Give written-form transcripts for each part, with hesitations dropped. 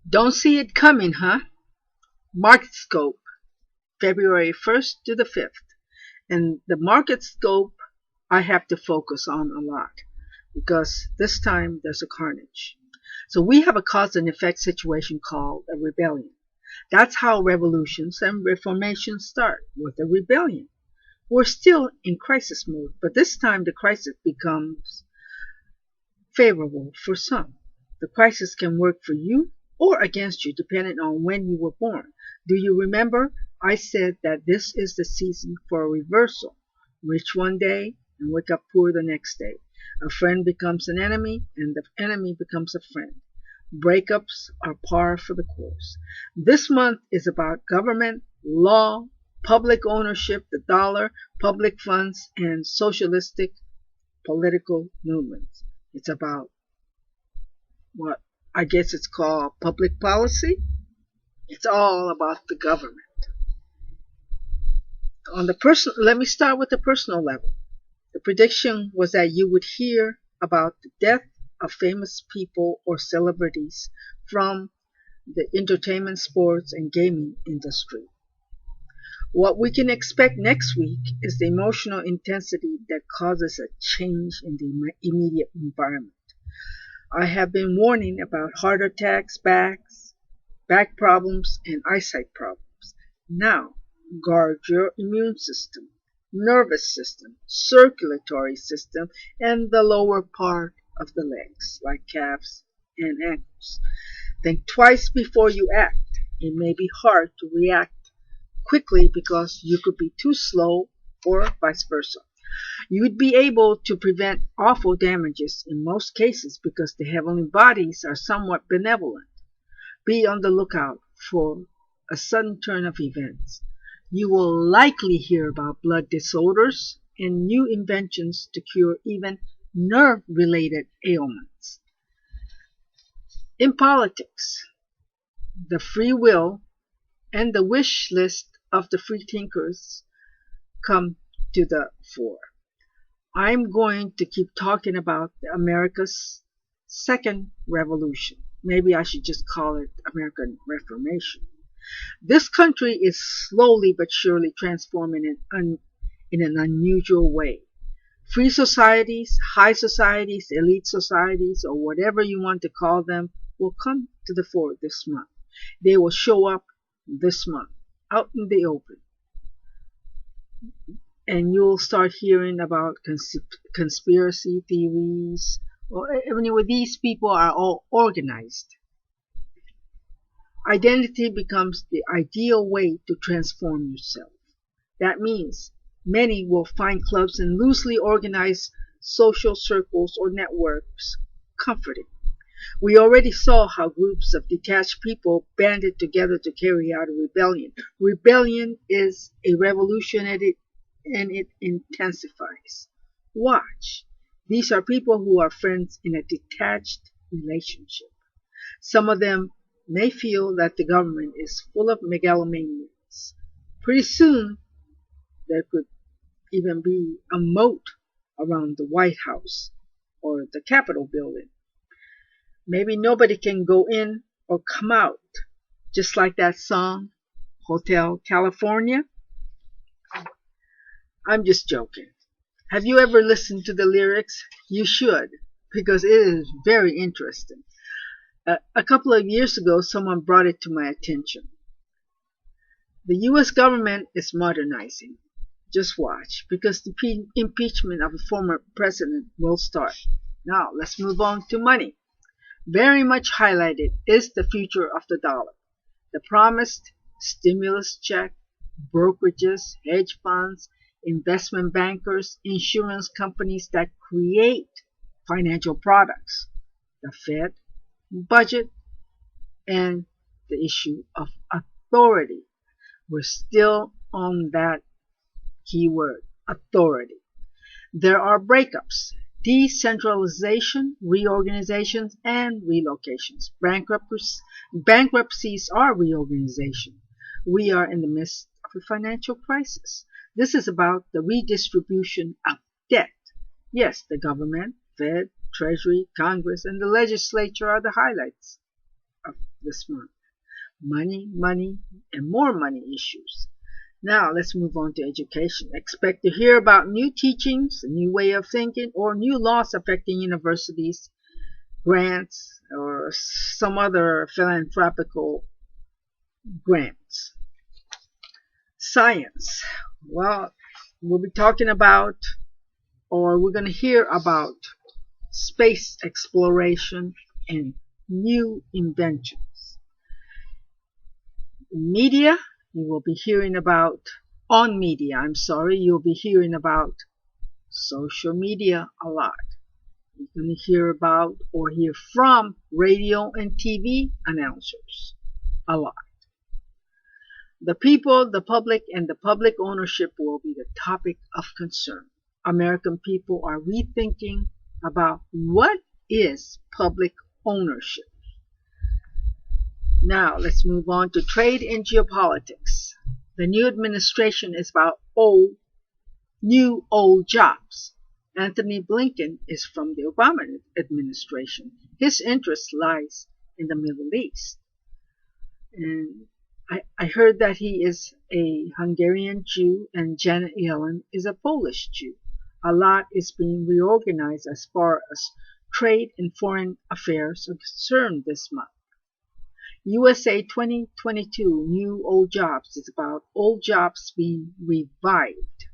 Don't see it coming, huh? Marketscope, February 1st to the 5th. And the Marketscope I have to focus on a lot because this time there's a carnage. So we have a cause and effect situation called a rebellion. That's how revolutions and reformations start, with a rebellion. We're still in crisis mode, but this time the crisis becomes favorable for some. The crisis can work for you or against you depending on when you were born. Do you remember I said that this is the season for a reversal? Rich one day and wake up poor the next day. A friend becomes an enemy and the enemy becomes a friend. Breakups are par for the course. This month is about government, law, public ownership, the dollar, public funds, and socialistic political movements. It's about what I guess it's called public policy. It's all about the government. Let me start with the personal level. The prediction was that you would hear about the death of famous people or celebrities from the entertainment, sports, and gaming industry. What we can expect next week is the emotional intensity that causes a change in the immediate environment. I have been warning about heart attacks, back problems, and eyesight problems. Now, guard your immune system, nervous system, circulatory system, and the lower part of the legs, like calves and ankles. Think twice before you act. It may be hard to react quickly because you could be too slow or vice versa. You would be able to prevent awful damages in most cases because the heavenly bodies are somewhat benevolent. Be on the lookout for a sudden turn of events. You will likely hear about blood disorders and new inventions to cure even nerve-related ailments. In politics, the free will and the wish list of the free thinkers come to the fore. I'm going to keep talking about America's second revolution. Maybe I should just call it American Reformation. This country is slowly but surely transforming in an unusual way. Free societies, high societies, elite societies, or whatever you want to call them, will come to the fore this month. They will show up this month, out in the open. And you'll start hearing about conspiracy theories. Anyway, these people are all organized. Identity becomes the ideal way to transform yourself. That means many will find clubs and loosely organized social circles or networks comforting. We already saw how groups of detached people banded together to carry out a rebellion. Rebellion is a revolution and it intensifies. Watch. These are people who are friends in a detached relationship. Some of them may feel that the government is full of megalomaniacs. Pretty soon, there could even be a moat around the White House or the Capitol building. Maybe nobody can go in or come out, just like that song, Hotel California. I'm just joking. Have you ever listened to the lyrics? You should, because it is very interesting. A couple of years ago, someone brought it to my attention. The U.S. government is modernizing. Just watch, because the impeachment of a former president will start. Now, let's move on to money. Very much highlighted is the future of the dollar. The promised stimulus check, brokerages, hedge funds, investment bankers, insurance companies that create financial products, the Fed, budget, and the issue of authority. We're still on that keyword, authority. There are breakups, decentralization, reorganizations, and relocations. Bankruptcies are reorganization. We are in the midst of a financial crisis. This is about the redistribution of debt. Yes, the government, Fed, Treasury, Congress, and the legislature are the highlights of this month. Money, money, and more money issues. Now let's move on to education. Expect to hear about new teachings, a new way of thinking, or new laws affecting universities, grants, or some other philanthropical grants. Science. Well, we'll be talking about, or we're going to hear about space exploration and new inventions. Media, you'll be hearing about social media a lot. You're going to hear about or hear from radio and TV announcers a lot. The people, the public, and the public ownership will be the topic of concern. American people are rethinking about what is public ownership. Now let's move on to trade and geopolitics. The new administration is about old jobs. Anthony Blinken is from the Obama administration. His interest lies in the Middle East. And I heard that he is a Hungarian Jew and Janet Yellen is a Polish Jew. A lot is being reorganized as far as trade and foreign affairs are concerned this month. USA 2022 New Old Jobs is about old jobs being revived.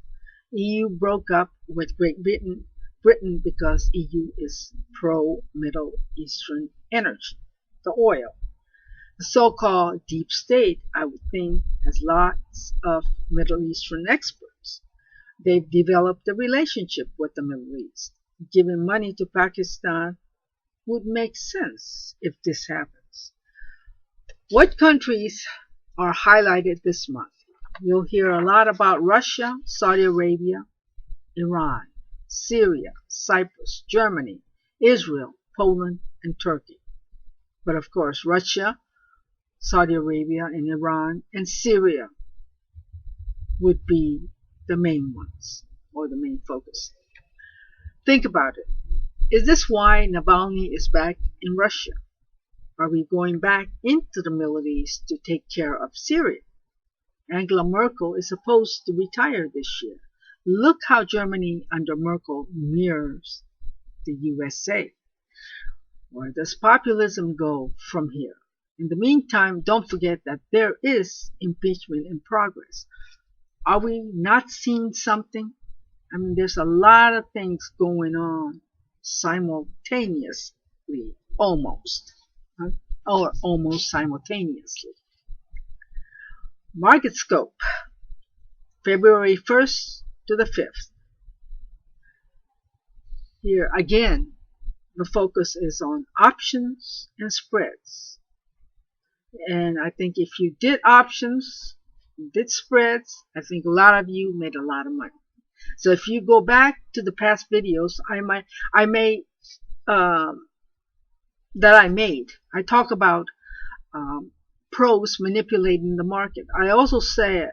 EU broke up with Great Britain because EU is pro-Middle Eastern energy, the oil. The so-called deep state, I would think, has lots of Middle Eastern experts. They've developed a relationship with the Middle East. Giving money to Pakistan would make sense if this happens. What countries are highlighted this month? You'll hear a lot about Russia, Saudi Arabia, Iran, Syria, Cyprus, Germany, Israel, Poland, and Turkey. But of course, Russia, Saudi Arabia, and Iran, and Syria would be the main ones, or the main focus. Think about it. Is this why Navalny is back in Russia? Are we going back into the Middle East to take care of Syria? Angela Merkel is supposed to retire this year. Look how Germany under Merkel mirrors the USA. Where does populism go from here? In the meantime, don't forget that there is impeachment in progress. Are we not seeing something? I mean, there's a lot of things going on simultaneously, almost simultaneously. Marketscope, February 1st to the 5th. Here again, the focus is on options and spreads. And I think if you did options, did spreads, I think a lot of you made a lot of money. So if you go back to the past videos I talk about pros manipulating the market. I also said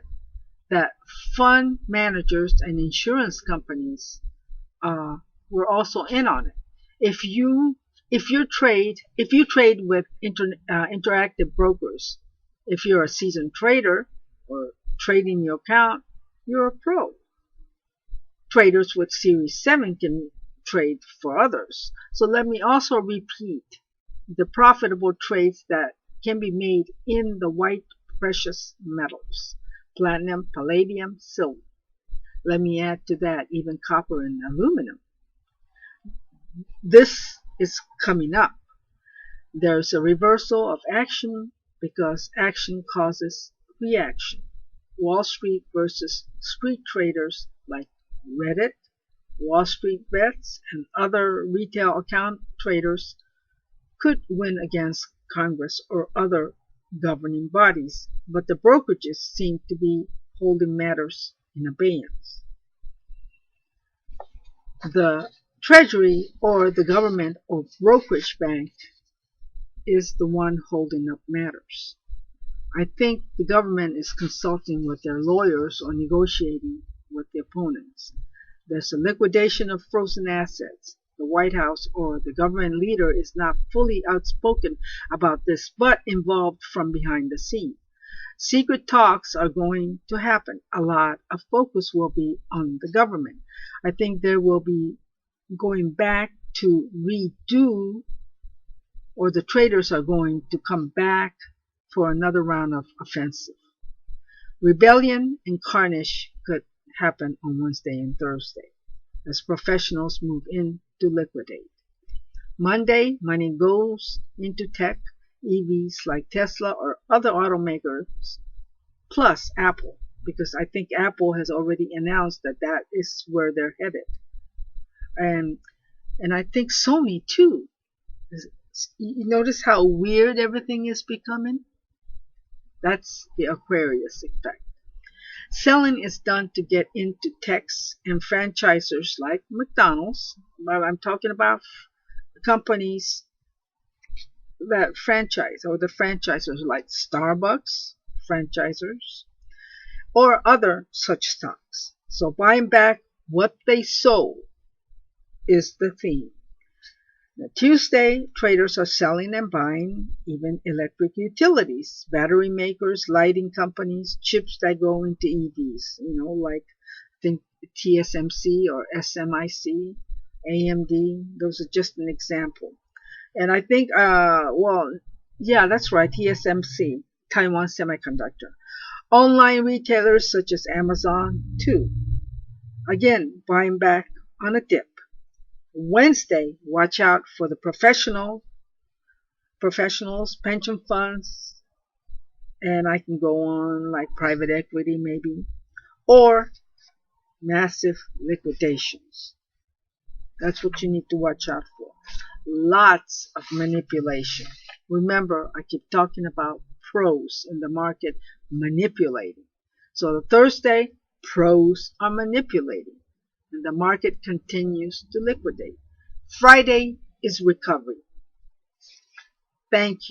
that fund managers and insurance companies were also in on it. If you trade with interactive brokers, if you're a seasoned trader or trading your account, you're a pro. Traders with Series 7 can trade for others. So let me also repeat the profitable trades that can be made in the white precious metals: platinum, palladium, silver. Let me add to that even copper and aluminum. This is coming up. There's a reversal of action because action causes reaction. Wall Street versus street traders like Reddit, Wall Street Bets, and other retail account traders could win against Congress or other governing bodies, but the brokerages seem to be holding matters in abeyance. The Treasury or the government or brokerage bank is the one holding up matters. I think the government is consulting with their lawyers or negotiating with the opponents. There's a liquidation of frozen assets. the White House or the government leader is not fully outspoken about this, but involved from behind the scene. Secret talks are going to happen. A lot of focus will be on the government. I think there will be going back to redo, or the traders are going to come back for another round of offensive. Rebellion and carnage could happen on Wednesday and Thursday as professionals move in to liquidate. Monday, money goes into tech, EVs like Tesla or other automakers, plus Apple, because I think Apple has already announced that that is where they're headed. And I think Sony too. You notice how weird everything is becoming? That's the Aquarius effect. Selling is done to get into techs and franchisors like McDonald's, but I'm talking about companies that franchise, or the franchisors like Starbucks, franchisors, or other such stocks. So buying back what they sold is the theme. Now, Tuesday, traders are selling and buying even electric utilities, battery makers, lighting companies, chips that go into EVs, like think TSMC or SMIC, AMD. Those are just an example. And I think, that's right, TSMC, Taiwan Semiconductor. Online retailers such as Amazon, too. Again, buying back on a dip. Wednesday, watch out for the professionals, pension funds, and I can go on like private equity maybe, or massive liquidations. That's what you need to watch out for. Lots of manipulation. Remember, I keep talking about pros in the market manipulating. So the Thursday, pros are manipulating, and the market continues to liquidate. Friday is recovery. Thank you.